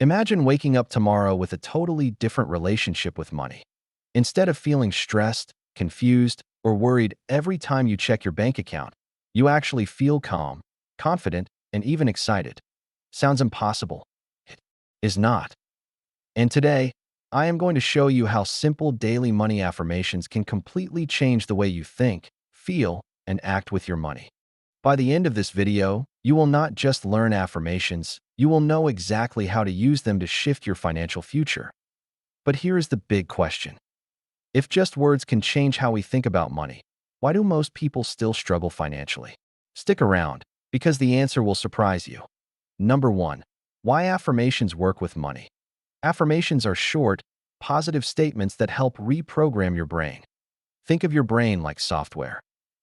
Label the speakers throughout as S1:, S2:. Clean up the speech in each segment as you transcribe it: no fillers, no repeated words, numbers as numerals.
S1: Imagine waking up tomorrow with a totally different relationship with money. Instead of feeling stressed, confused, or worried every time you check your bank account, you actually feel calm, confident, and even excited. Sounds impossible. It is not. And today, I am going to show you how simple daily money affirmations can completely change the way you think, feel, and act with your money. By the end of this video, you will not just learn affirmations, you will know exactly how to use them to shift your financial future. But here is the big question. If just words can change how we think about money, why do most people still struggle financially? Stick around, because the answer will surprise you. Number 1. Why affirmations work with money. Affirmations are short, positive statements that help reprogram your brain. Think of your brain like software.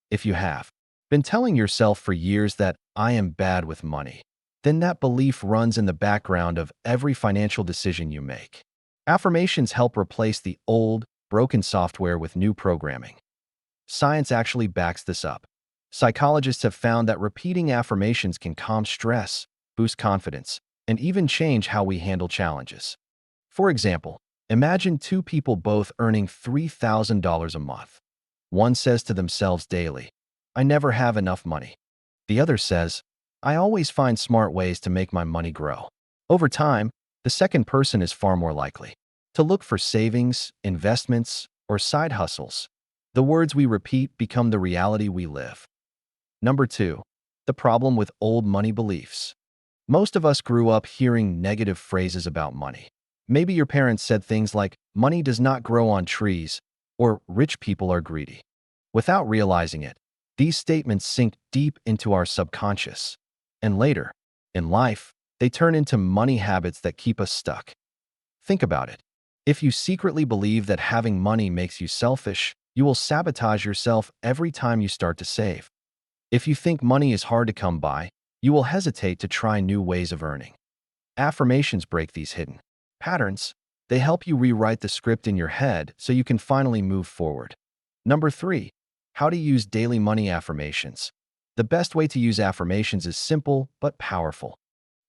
S1: If you have been telling yourself for years that I am bad with money, then that belief runs in the background of every financial decision you make. Affirmations help replace the old, broken software with new programming. Science actually backs this up. Psychologists have found that repeating affirmations can calm stress, boost confidence, and even change how we handle challenges. For example, imagine two people both earning $3,000 a month. One says to themselves daily, I never have enough money. The other says, I always find smart ways to make my money grow. Over time, the second person is far more likely to look for savings, investments, or side hustles. The words we repeat become the reality we live. Number 2. The problem with old money beliefs. Most of us grew up hearing negative phrases about money. Maybe your parents said things like, money does not grow on trees, or rich people are greedy. Without realizing it, these statements sink deep into our subconscious. And later, in life, they turn into money habits that keep us stuck. Think about it. If you secretly believe that having money makes you selfish, you will sabotage yourself every time you start to save. If you think money is hard to come by, you will hesitate to try new ways of earning. Affirmations break these hidden patterns. They help you rewrite the script in your head so you can finally move forward. Number 3. How to use daily money affirmations. The best way to use affirmations is simple but powerful.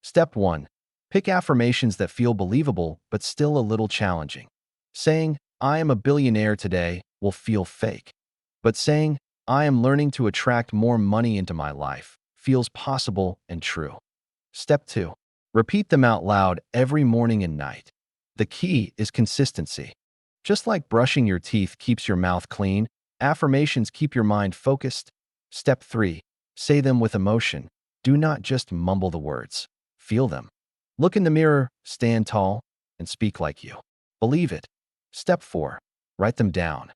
S1: Step 1. Pick affirmations that feel believable but still a little challenging. Saying, I am a billionaire today will feel fake. But saying, I am learning to attract more money into my life feels possible and true. Step 2. Repeat them out loud every morning and night. The key is consistency. Just like brushing your teeth keeps your mouth clean, affirmations keep your mind focused. Step 3. Say them with emotion. Do not just mumble the words. Feel them. Look in the mirror, stand tall, and speak like you believe it. Step 4. Write them down.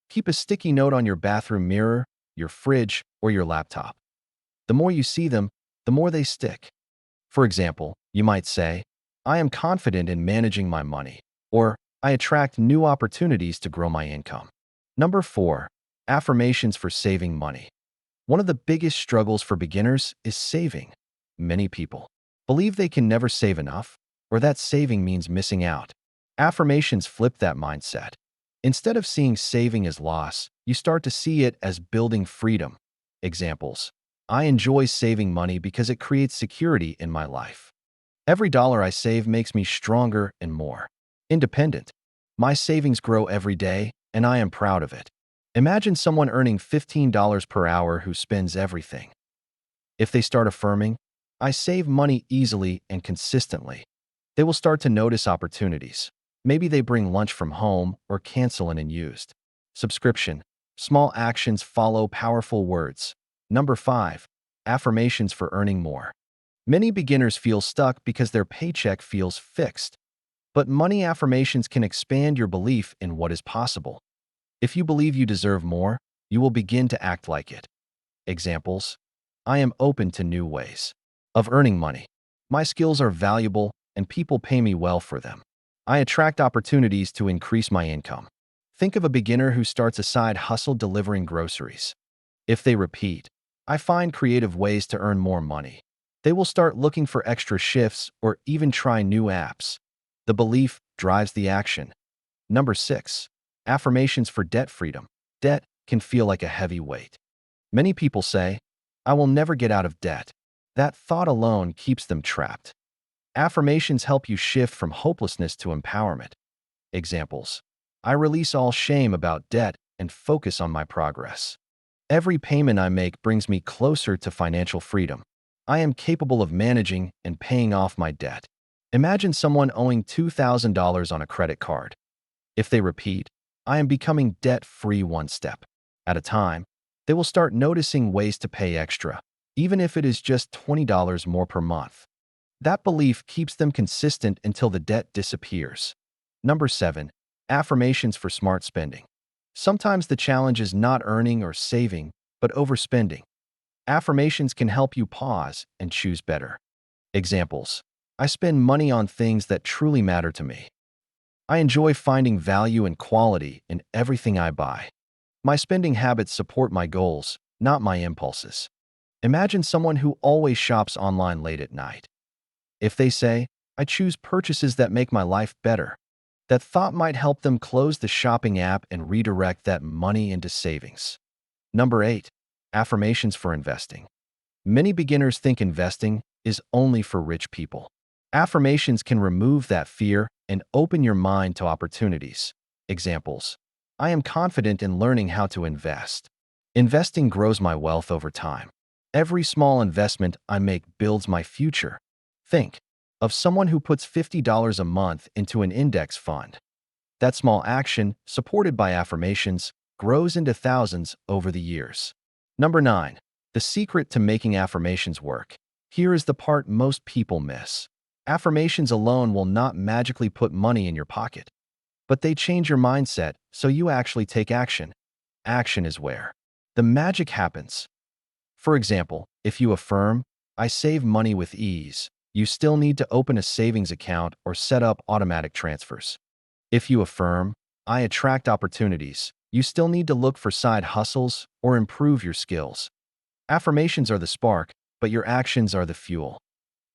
S1: Keep a sticky note on your bathroom mirror, your fridge, or your laptop. The more you see them, the more they stick. For example, you might say, I am confident in managing my money, or I attract new opportunities to grow my income. Number 4. Affirmations for saving money. One of the biggest struggles for beginners is saving. Many people believe they can never save enough, or that saving means missing out. Affirmations flip that mindset. Instead of seeing saving as loss, you start to see it as building freedom. Examples. I enjoy saving money because it creates security in my life. Every dollar I save makes me stronger and more independent. My savings grow every day, and I am proud of it. Imagine someone earning $15 per hour who spends everything. If they start affirming, I save money easily and consistently, they will start to notice opportunities. Maybe they bring lunch from home or cancel an unused subscription. Small actions follow powerful words. Number 5. Affirmations for earning more. Many beginners feel stuck because their paycheck feels fixed. But money affirmations can expand your belief in what is possible. If you believe you deserve more, you will begin to act like it. Examples. I am open to new ways of earning money. My skills are valuable and people pay me well for them. I attract opportunities to increase my income. Think of a beginner who starts a side hustle delivering groceries. If they repeat, I find creative ways to earn more money, they will start looking for extra shifts or even try new apps. The belief drives the action. Number 6. Affirmations for debt freedom. Debt can feel like a heavy weight. Many people say, I will never get out of debt. That thought alone keeps them trapped. Affirmations help you shift from hopelessness to empowerment. Examples: I release all shame about debt and focus on my progress. Every payment I make brings me closer to financial freedom. I am capable of managing and paying off my debt. Imagine someone owing $2,000 on a credit card. If they repeat, I am becoming debt-free one step at a time, they will start noticing ways to pay extra, even if it is just $20 more per month. That belief keeps them consistent until the debt disappears. Number 7. Affirmations for smart spending. Sometimes the challenge is not earning or saving, but overspending. Affirmations can help you pause and choose better. Examples: I spend money on things that truly matter to me. I enjoy finding value and quality in everything I buy. My spending habits support my goals, not my impulses. Imagine someone who always shops online late at night. If they say, I choose purchases that make my life better, that thought might help them close the shopping app and redirect that money into savings. Number 8. Affirmations for investing. Many beginners think investing is only for rich people. Affirmations can remove that fear and open your mind to opportunities. Examples: I am confident in learning how to invest. Investing grows my wealth over time. Every small investment I make builds my future. Think of someone who puts $50 a month into an index fund. That small action, supported by affirmations, grows into thousands over the years. Number 9. The secret to making affirmations work. Here is the part most people miss. Affirmations alone will not magically put money in your pocket, but they change your mindset so you actually take action. Action is where the magic happens. For example, if you affirm, I save money with ease, you still need to open a savings account or set up automatic transfers. If you affirm, I attract opportunities, you still need to look for side hustles or improve your skills. Affirmations are the spark, but your actions are the fuel.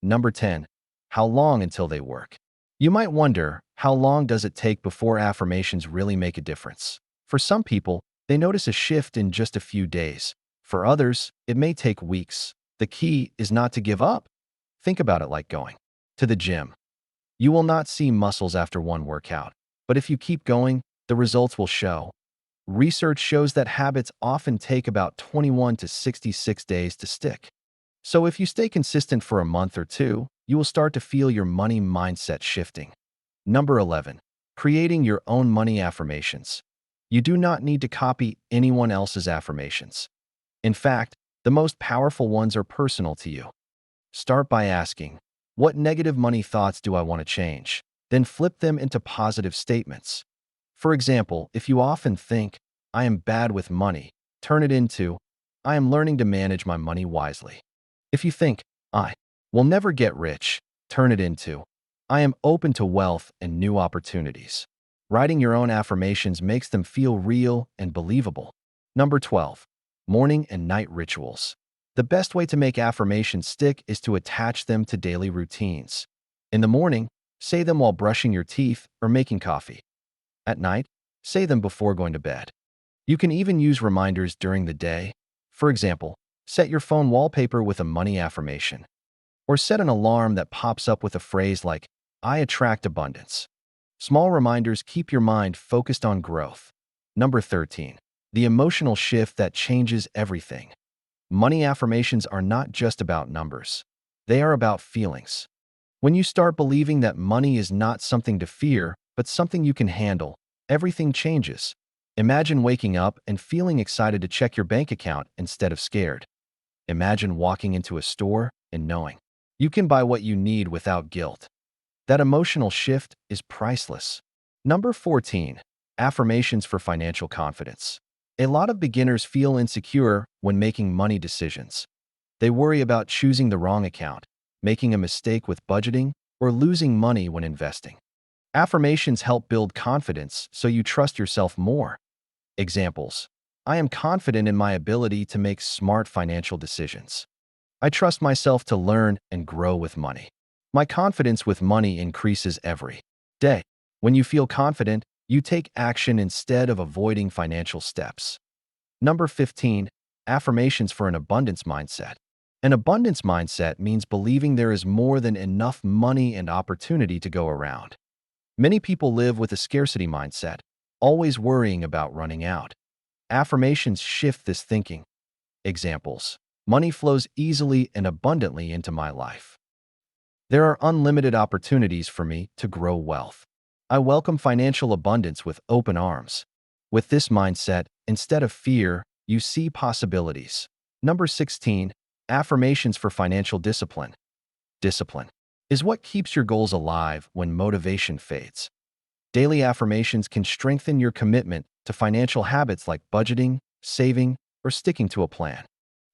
S1: Number 10. How long until they work? You might wonder, how long does it take before affirmations really make a difference? For some people, they notice a shift in just a few days. For others, it may take weeks. The key is not to give up. Think about it like going to the gym. You will not see muscles after one workout, but if you keep going, the results will show. Research shows that habits often take about 21 to 66 days to stick. So if you stay consistent for a month or two, you will start to feel your money mindset shifting. Number 11. Creating your own money affirmations. You do not need to copy anyone else's affirmations. In fact, the most powerful ones are personal to you. Start by asking, what negative money thoughts do I want to change? Then flip them into positive statements. For example, if you often think, I am bad with money, turn it into, I am learning to manage my money wisely. If you think, I will never get rich, turn it into, I am open to wealth and new opportunities. Writing your own affirmations makes them feel real and believable. Number 12. Morning and night rituals. The best way to make affirmations stick is to attach them to daily routines. In the morning, say them while brushing your teeth or making coffee. At night, say them before going to bed. You can even use reminders during the day. For example, set your phone wallpaper with a money affirmation, or set an alarm that pops up with a phrase like, I attract abundance. Small reminders keep your mind focused on growth. Number 13. The emotional shift that changes everything. Money affirmations are not just about numbers. They are about feelings. When you start believing that money is not something to fear, but something you can handle, everything changes. Imagine waking up and feeling excited to check your bank account instead of scared. Imagine walking into a store and knowing you can buy what you need without guilt. That emotional shift is priceless. Number 14. Affirmations for financial confidence. A lot of beginners feel insecure when making money decisions. They worry about choosing the wrong account, making a mistake with budgeting, or losing money when investing. Affirmations help build confidence so you trust yourself more. Examples: I am confident in my ability to make smart financial decisions. I trust myself to learn and grow with money. My confidence with money increases every day. When you feel confident, you take action instead of avoiding financial steps. Number 15. Affirmations for an abundance mindset. An abundance mindset means believing there is more than enough money and opportunity to go around. Many people live with a scarcity mindset, always worrying about running out. Affirmations shift this thinking. Examples: money flows easily and abundantly into my life. There are unlimited opportunities for me to grow wealth. I welcome financial abundance with open arms. With this mindset, instead of fear, you see possibilities. Number 16. Affirmations for financial discipline. Discipline is what keeps your goals alive when motivation fades. Daily affirmations can strengthen your commitment to financial habits like budgeting, saving, or sticking to a plan.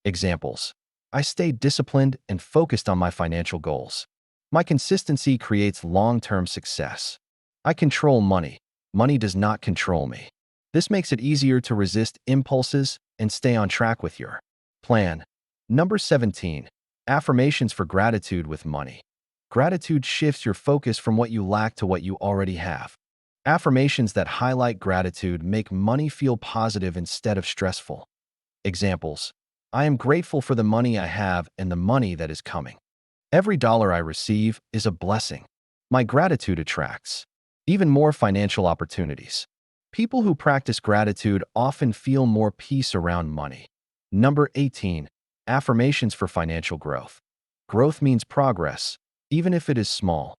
S1: Examples: I stay disciplined and focused on my financial goals. My consistency creates long-term success. I control money. Money does not control me. This makes it easier to resist impulses and stay on track with your plan. Number 17. Affirmations for gratitude with money. Gratitude shifts your focus from what you lack to what you already have. Affirmations that highlight gratitude make money feel positive instead of stressful. Examples: I am grateful for the money I have and the money that is coming. Every dollar I receive is a blessing. My gratitude attracts even more financial opportunities. People who practice gratitude often feel more peace around money. Number 18. Affirmations for financial growth. Growth means progress, even if it is small.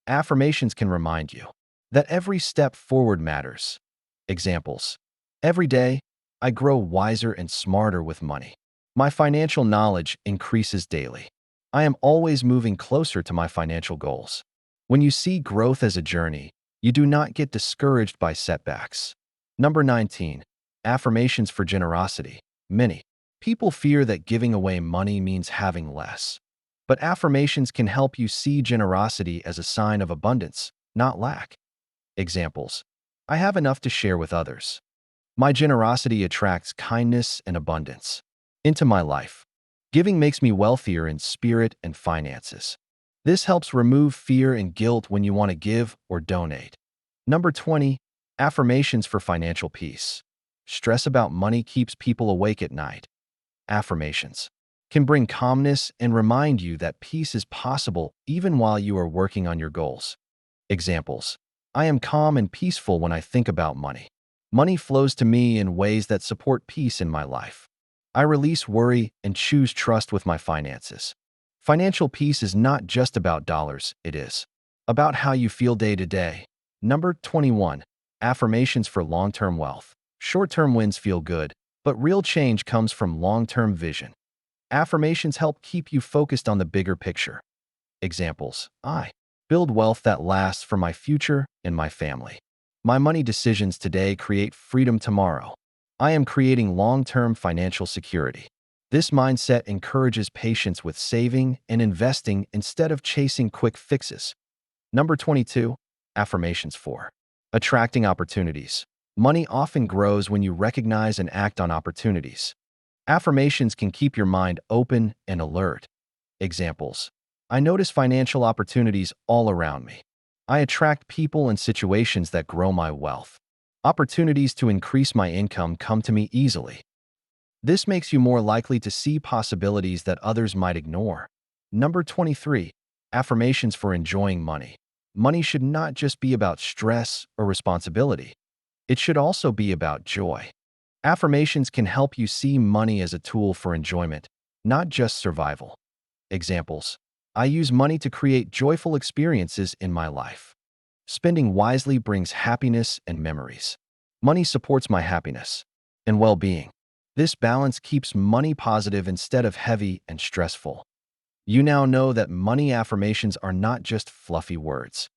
S1: Affirmations can remind you that every step forward matters. Examples: every day, I grow wiser and smarter with money. My financial knowledge increases daily. I am always moving closer to my financial goals. When you see growth as a journey, you do not get discouraged by setbacks. Number 19. Affirmations for generosity. Many people fear that giving away money means having less. But affirmations can help you see generosity as a sign of abundance, not lack. Examples: I have enough to share with others. My generosity attracts kindness and abundance into my life. Giving makes me wealthier in spirit and finances. This helps remove fear and guilt when you want to give or donate. Number 20. Affirmations for financial peace. Stress about money keeps people awake at night. Affirmations can bring calmness and remind you that peace is possible even while you are working on your goals. Examples: I am calm and peaceful when I think about money. Money flows to me in ways that support peace in my life. I release worry and choose trust with my finances. Financial peace is not just about dollars, it is about how you feel day to day. Number 21. Affirmations for long-term wealth. Short-term wins feel good, but real change comes from long-term vision. Affirmations help keep you focused on the bigger picture. Examples: I build wealth that lasts for my future and my family. My money decisions today create freedom tomorrow. I am creating long-term financial security. This mindset encourages patience with saving and investing instead of chasing quick fixes. Number 22. Affirmations for attracting opportunities. Money often grows when you recognize and act on opportunities. Affirmations can keep your mind open and alert. Examples: I notice financial opportunities all around me. I attract people and situations that grow my wealth. Opportunities to increase my income come to me easily. This makes you more likely to see possibilities that others might ignore. Number 23. Affirmations for enjoying money. Money should not just be about stress or responsibility. It should also be about joy. Affirmations can help you see money as a tool for enjoyment, not just survival. Examples: I use money to create joyful experiences in my life. Spending wisely brings happiness and memories. Money supports my happiness and well-being. This balance keeps money positive instead of heavy and stressful. You now know that money affirmations are not just fluffy words.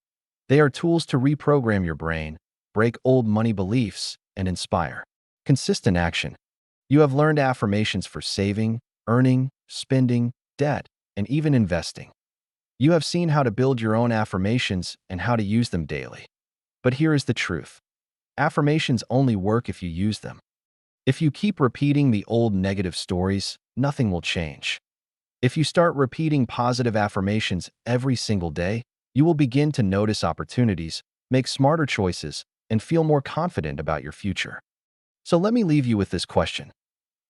S1: They are tools to reprogram your brain, break old money beliefs, and inspire consistent action. You have learned affirmations for saving, earning, spending, debt, and even investing. You have seen how to build your own affirmations and how to use them daily. But here is the truth. Affirmations only work if you use them. If you keep repeating the old negative stories, nothing will change. If you start repeating positive affirmations every single day, you will begin to notice opportunities, make smarter choices, and feel more confident about your future. So let me leave you with this question.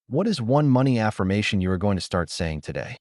S1: What is one money affirmation you are going to start saying today?